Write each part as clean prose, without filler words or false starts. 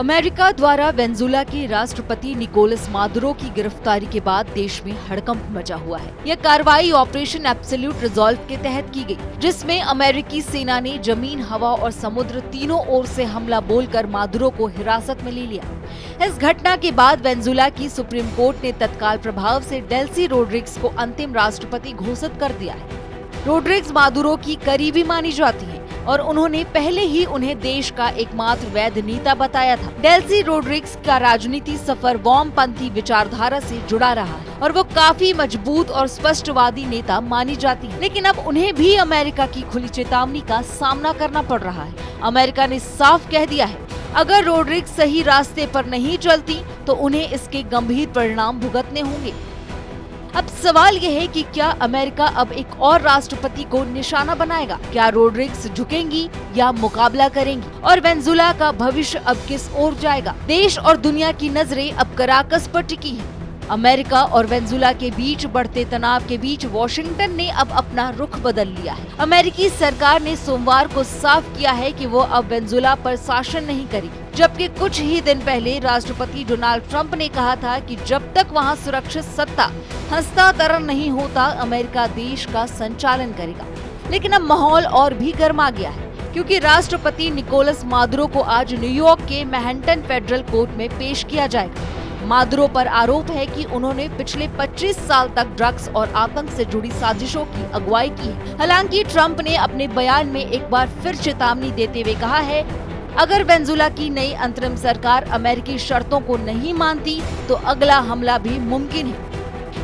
America द्वारा Venezuela के राष्ट्रपति निकोलस मादुरो की गिरफ्तारी के बाद देश में हड़कंप मचा हुआ है। यह कार्रवाई ऑपरेशन एब्सोल्यूट रिजॉल्व के तहत की गई, जिसमें अमेरिकी सेना ने जमीन, हवा और समुद्र तीनों ओर से हमला बोलकर मादुरो को हिरासत में ले लिया। इस घटना के बाद वेनेजुएला की सुप्रीम कोर्ट ने तत्काल प्रभाव से डेल्सी रोड्रिग्स को अंतिम राष्ट्रपति घोषित कर दिया है। रोड्रिग्स मादुरो की करीबी मानी जाती है और उन्होंने पहले ही उन्हें देश का एकमात्र वैध नेता बताया था। डेल्सी रोड्रिग्स का राजनीति सफर वामपंथी विचारधारा से जुड़ा रहा है और वो काफी मजबूत और स्पष्टवादी नेता मानी जाती है, लेकिन अब उन्हें भी अमेरिका की खुली चेतावनी का सामना करना पड़ रहा है। अमेरिका ने साफ कह दिया है, अगर रोड्रिग्स सही रास्ते पर नहीं चलती तो उन्हें इसके गंभीर परिणाम भुगतने होंगे। अब सवाल यह है कि क्या अमेरिका अब एक और राष्ट्रपति को निशाना बनाएगा? क्या रोड्रिग्स झुकेंगी या मुकाबला करेंगी? और वेनेजुएला का भविष्य अब किस ओर जाएगा? देश और दुनिया की नजरें अब कराकस पर टिकी हैं। अमेरिका और वेनेजुएला के बीच बढ़ते तनाव के बीच वॉशिंगटन ने अब अपना रुख बदल लिया है। अमेरिकी सरकार ने सोमवार को साफ किया है कि वो अब वेनेजुएला पर शासन नहीं करेगी, जबकि कुछ ही दिन पहले राष्ट्रपति डोनाल्ड ट्रंप ने कहा था कि जब तक वहां सुरक्षित सत्ता हस्तांतरण नहीं होता, अमेरिका देश का संचालन करेगा। लेकिन अब माहौल और भी गर्मा गया है, क्योंकि राष्ट्रपति निकोलस मादुरो को आज न्यूयॉर्क के मैनहट्टन फेडरल कोर्ट में पेश किया जाएगा। मादुरो पर आरोप है कि उन्होंने पिछले 25 साल तक ड्रग्स और आतंक से जुड़ी साजिशों की अगुवाई की है। हालांकि ट्रंप ने अपने बयान में एक बार फिर चेतावनी देते हुए कहा है, अगर वेनेजुएला की नई अंतरिम सरकार अमेरिकी शर्तों को नहीं मानती तो अगला हमला भी मुमकिन है।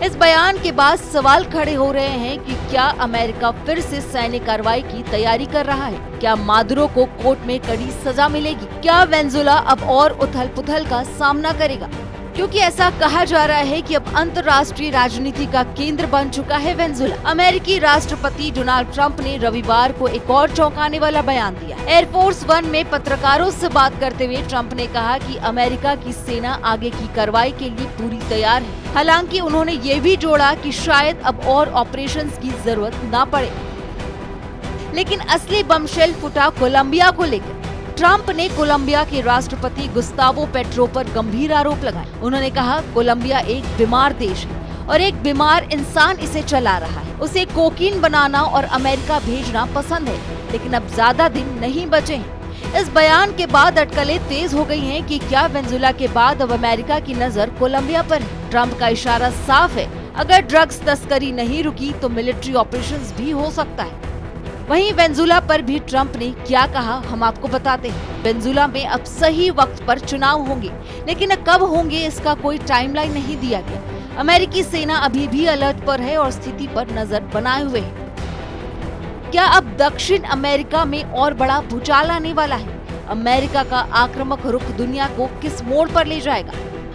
इस बयान के बाद सवाल खड़े हो रहे हैं कि क्या अमेरिका फिर से सैन्य कार्रवाई की तैयारी कर रहा है? क्या मादुरो को कोर्ट में कड़ी सजा मिलेगी? क्या वेनेजुएला अब और उथल-पुथल का सामना करेगा? क्योंकि ऐसा कहा जा रहा है कि अब अंतर्राष्ट्रीय राजनीति का केंद्र बन चुका है वेनेजुएला। अमेरिकी राष्ट्रपति डोनाल्ड ट्रंप ने रविवार को एक और चौंकाने वाला बयान दिया। एयरफोर्स वन में पत्रकारों से बात करते हुए ट्रंप ने कहा कि अमेरिका की सेना आगे की कार्रवाई के लिए पूरी तैयार है। हालांकि उन्होंने ये भी जोड़ा कि शायद अब और ऑपरेशंस की जरूरत न पड़े। लेकिन असली बमशेल फूटा कोलंबिया को लेकर। ट्रंप ने कोलंबिया के राष्ट्रपति गुस्तावो पेट्रो पर गंभीर आरोप लगाए। उन्होंने कहा, कोलंबिया एक बीमार देश है और एक बीमार इंसान इसे चला रहा है। उसे कोकीन बनाना और अमेरिका भेजना पसंद है, लेकिन अब ज्यादा दिन नहीं बचे हैं। इस बयान के बाद अटकलें तेज हो गई हैं कि क्या वेनेजुएला के बाद अब अमेरिका की नजर कोलंबिया पर है। ट्रंप का इशारा साफ है, अगर ड्रग्स तस्करी नहीं रुकी तो मिलिट्री ऑपरेशंस भी हो सकता है। वहीं वेनेजुएला पर भी ट्रंप ने क्या कहा, हम आपको बताते हैं। वेनेजुएला में अब सही वक्त पर चुनाव होंगे, लेकिन कब होंगे इसका कोई टाइमलाइन नहीं दिया गया। अमेरिकी सेना अभी भी अलर्ट पर है और स्थिति पर नजर बनाए हुए है। क्या अब दक्षिण अमेरिका में और बड़ा भूचाल आने वाला है? अमेरिका का आक्रामक रुख दुनिया को किस मोड़ पर ले जाएगा?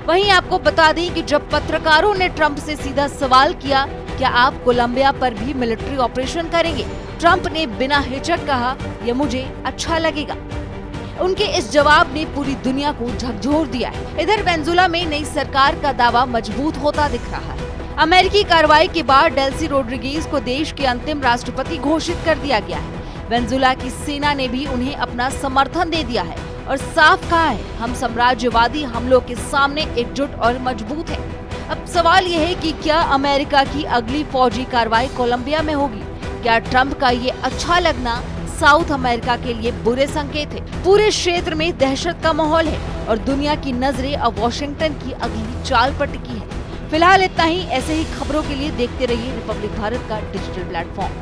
वहीं आपको बता दें कि जब पत्रकारों ने ट्रंप से सीधा सवाल किया, क्या आप कोलंबिया पर भी मिलिट्री ऑपरेशन करेंगे, ट्रंप ने बिना हिचक कहा, यह मुझे अच्छा लगेगा। उनके इस जवाब ने पूरी दुनिया को झकझोर दिया है। इधर वेनेजुएला में नई सरकार का दावा मजबूत होता दिख रहा है। अमेरिकी कार्रवाई के बाद डेल्सी रोड्रिग्स को देश के अंतिम राष्ट्रपति घोषित कर दिया गया है। वेनेजुएला की सेना ने भी उन्हें अपना समर्थन दे दिया है और साफ कहा है, हम साम्राज्यवादी हमलों के सामने एकजुट और मजबूत हैं। अब सवाल यह है कि क्या अमेरिका की अगली फौजी कार्रवाई कोलंबिया में होगी? क्या ट्रंप का ये अच्छा लगना साउथ अमेरिका के लिए बुरे संकेत है? पूरे क्षेत्र में दहशत का माहौल है और दुनिया की नजरें अब वॉशिंगटन की अगली चाल पर टिकी है। फिलहाल इतना ही। ऐसे ही खबरों के लिए देखते रहिए रिपब्लिक भारत का डिजिटल प्लेटफॉर्म।